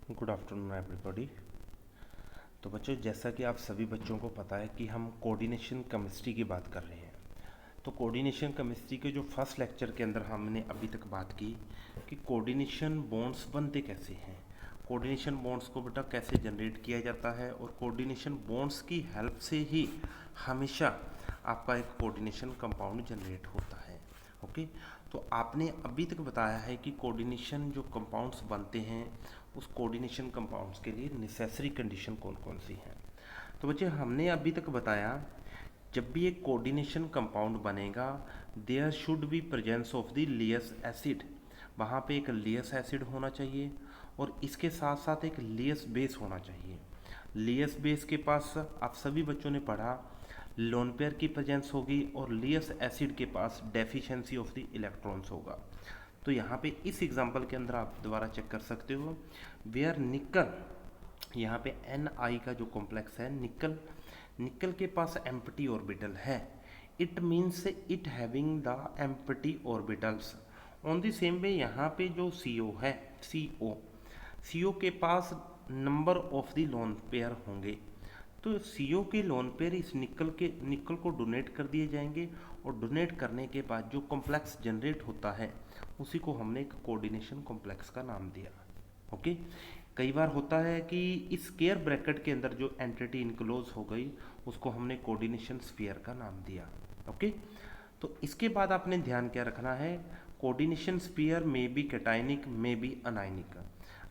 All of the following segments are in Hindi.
Good afternoon everybody. तो बच्चों, जैसा कि आप सभी बच्चों को पता है कि हम कोऑर्डिनेशन केमिस्ट्री की बात कर रहे हैं। तो कोऑर्डिनेशन केमिस्ट्री के जो फर्स्ट लेक्चर के अंदर हमने अभी तक बात की कि कोऑर्डिनेशन बॉन्ड्स बनते कैसे हैं, कोऑर्डिनेशन बॉन्ड्स को बेटा कैसे जनरेट किया जाता है, और कोऑर्डिनेशन बॉन्ड्स की हेल्प से ही हमेशा आपका एक कोऑर्डिनेशन कंपाउंड जनरेट होता है। ओके, तो आपने अभी तक बताया है कि कोऑर्डिनेशन जो कंपाउंड्स बनते हैं उस कोऑर्डिनेशन कंपाउंड्स के लिए नेसेसरी कंडीशन कौन कौन सी हैं। तो बच्चे, हमने अभी तक बताया जब भी एक कोऑर्डिनेशन कंपाउंड बनेगा there should be presence of the Lewis acid, वहाँ पे एक लियस एसिड होना चाहिए और इसके साथ साथ एक लियस बेस होना चाहिए। लियस बेस के पास आप सभी बच्चों ने पढ़ा लोन पेयर की प्रेजेंस होगी और लियस एसिड के पास डेफिशिएंसी ऑफ द इलेक्ट्रॉन्स होगा। तो यहाँ पे इस एग्जांपल के अंदर आप दोबारा चेक कर सकते हो वेयर निकल, यहाँ पे Ni का जो कॉम्प्लेक्स है निकल, निकल के पास एम्प्टी ऑर्बिटल है, it means it having the empty orbitals. On the same way यहाँ पे जो CO है, CO के पास number of the lone pair होंगे। तो CO के लोन पेयर इस निकल को डोनेट कर दिए जाएंगे और डोनेट करने के बाद जो कॉम्प्लेक्स जनरेट होता है उसी को हमने एक कोऑर्डिनेशन कॉम्प्लेक्स का नाम दिया। ओके, कई बार होता है कि इस स्क्वायर ब्रैकेट के अंदर जो एंटिटी इनक्लोज हो गई उसको हमने कोऑर्डिनेशन स्फीयर का नाम दिया। ओके, तो इसके बाद आपने ध्यान क्या रखना है, कोऑर्डिनेशन स्फीयर में बी कैटायनिक में बी अनायनिक।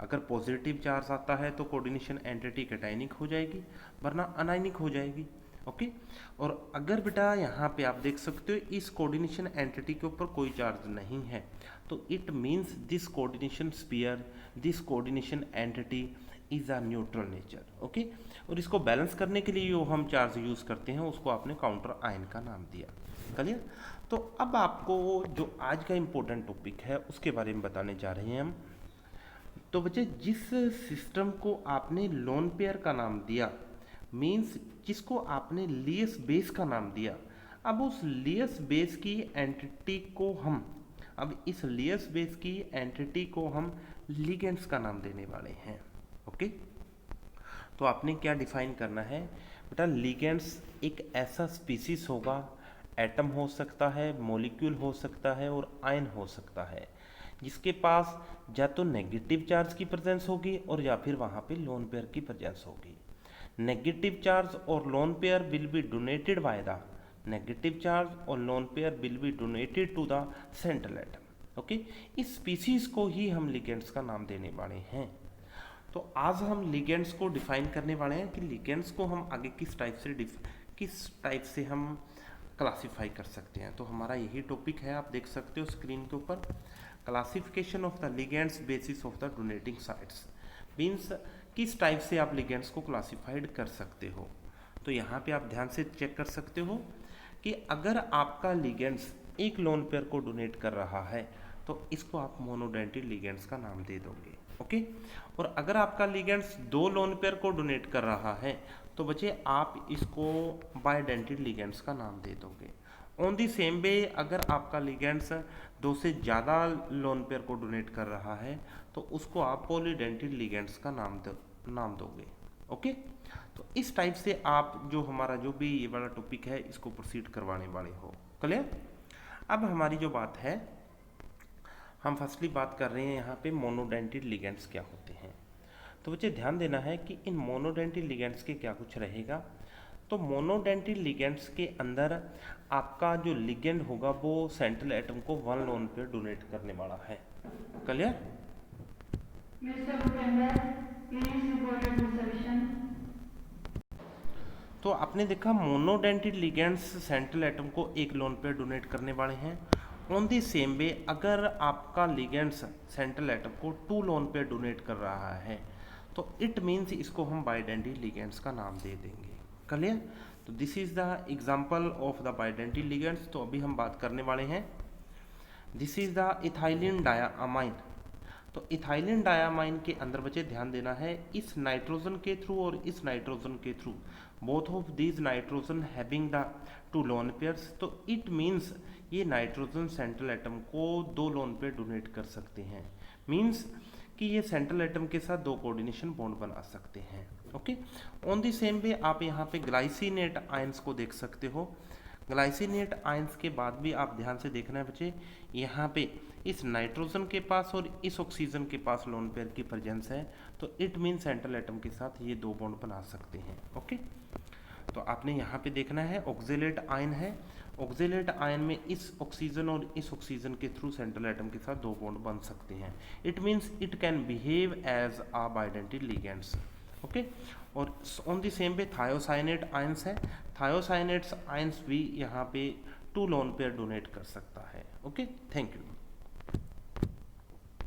अगर पॉजिटिव चार्ज आता है तो कोऑर्डिनेशन एंटिटी कैटायनिक हो जाएगी वरना अनायनिक हो जाएगी। ओके, और अगर बेटा यहाँ पे आप देख सकते हो इस कोऑर्डिनेशन एंटिटी के ऊपर कोई चार्ज नहीं है तो it means this coordination sphere, this coordination entity is a neutral nature. Okay, और इसको बैलेंस करने के लिए जो हम चार्ज यूज करते हैं उसको आपने काउंटर आयन का नाम दिया। क्लियर? तो अब आपको जो आज का इम्पोर्टेंट टॉपिक है उसके बारे में बताने जा रहे हैं हम। तो बच्चे, जिस सिस्टम को आपने लोन पेयर का नाम दिया मीन्स जिसको आपने लियस बेस का नाम दिया, अब उस लियस बेस की एंटिटी को हम, अब इस लियस बेस की एंटिटी को हम लिगेंड्स का नाम देने वाले हैं। ओके, तो आपने क्या डिफाइन करना है बेटा, लिगेंड्स एक ऐसा स्पीसीज होगा, एटम हो सकता है, मॉलिक्यूल हो सकता है और आयन हो सकता है जिसके पास या तो नेगेटिव चार्ज की प्रेजेंस होगी और या फिर वहाँ पे लोन पेयर की प्रेजेंस होगी। नेगेटिव चार्ज और lone pair will be donated by the negative charge और lone pair will be donated to the central atom. Okay, इस स्पीसीज को ही हम लिगेंड्स का नाम देने वाले हैं। तो आज हम लिगेंड्स को डिफाइन करने वाले हैं कि लिगेंड्स को हम आगे किस टाइप से हम क्लासिफाई कर सकते हैं। तो हमारा यही टॉपिक है, आप देख सकते हो स्क्रीन के ऊपर, classification of the ligands basis of the donating sites. Means किस टाइप से आप लिगेंड्स को क्लासिफाइड कर सकते हो। तो यहाँ पे आप ध्यान से चेक कर सकते हो कि अगर आपका लिगेंड्स एक लोन पेयर को डोनेट कर रहा है तो इसको आप मोनोडेंटिड लिगेंड्स का नाम दे दोगे। ओके, और अगर आपका लिगेंड्स दो लोन पेयर को डोनेट कर रहा है तो बच्चे आप इसको बाइडेंटिड लिगेंड्स का नाम दे दोगे। ऑन दी सेम वे अगर आपका लिगेंड्स दो से ज़्यादा लोन पेयर को डोनेट कर रहा है तो उसको आप पॉलीडेंटिड लिगेंड्स का नाम दोगे। ओके, तो इस टाइप से आप जो हमारा जो भी ये वाला टॉपिक है इसको प्रोसीड करवाने वाले हो। क्लियर? अब हमारी जो बात है, हम फर्स्टली बात कर रहे हैं यहाँ पे मोनोडेंटिड लिगेंड्स क्या होते हैं। तो बच्चे ध्यान देना है कि इन मोनोडेंटिड लिगेंड्स के क्या कुछ रहेगा। तो मोनोडेंटिड लिगेंड्स के अंदर आपका जो लिगेंड होगा वो सेंट्रल एटम को वन लोन पे डोनेट करने वाला है। क्लियर? तो आपने देखा मोनोडेंटिड लिगेंड्स सेंट्रल एटम को एक लोन पे डोनेट करने वाले हैं। ऑन दी सेम वे अगर आपका लिगेंड्स सेंट्रल एटम को टू लोन पे डोनेट कर रहा है तो इट मीन्स इसको हम बाइडेंटिड लिगेंड्स का नाम दे देंगे। क्लियर? तो this is the example of the bidentate ligands. तो अभी हम बात करने वाले हैं, this is the ethylene diamine. तो इथाइलिन डायामाइन के अंदर बच्चे ध्यान देना है, इस नाइट्रोजन के थ्रू और इस नाइट्रोजन के through both of these nitrogen having the two lone pairs, तो इट मीन्स ये नाइट्रोजन सेंट्रल एटम को दो लोन पेयर डोनेट कर सकते हैं। मीन्स कि ये सेंट्रल एटम के साथ दो कोऑर्डिनेशन बॉन्ड बना सकते हैं। ओके, ऑन द सेम वे आप यहाँ पे ग्लाइसिनेट आयंस को देख सकते हो। ग्लाइसिनेट आयंस के बाद भी आप ध्यान से देखना है बच्चे, यहाँ पे इस नाइट्रोजन के पास और इस ऑक्सीजन के पास लोन पेयर की प्रेजेंस है, तो इट मीन सेंट्रल एटम के साथ ये दो बॉन्ड बना सकते हैं। ओके, तो आपने यहाँ पे देखना है ऑक्जेलेट आयन है, ऑक्जेलेट आयन में इस ऑक्सीजन और इस ऑक्सीजन के थ्रू सेंट्रल एटम के साथ दो बॉन्ड बन सकते हैं। It means it can behave as a bidentate ligands. Okay, और ऑन द सेम पे थायोसाइनेट आयंस है, थायोसाइनेट्स आयंस भी यहाँ पे 2 लोन पेयर डोनेट कर सकता है। Okay, thank you.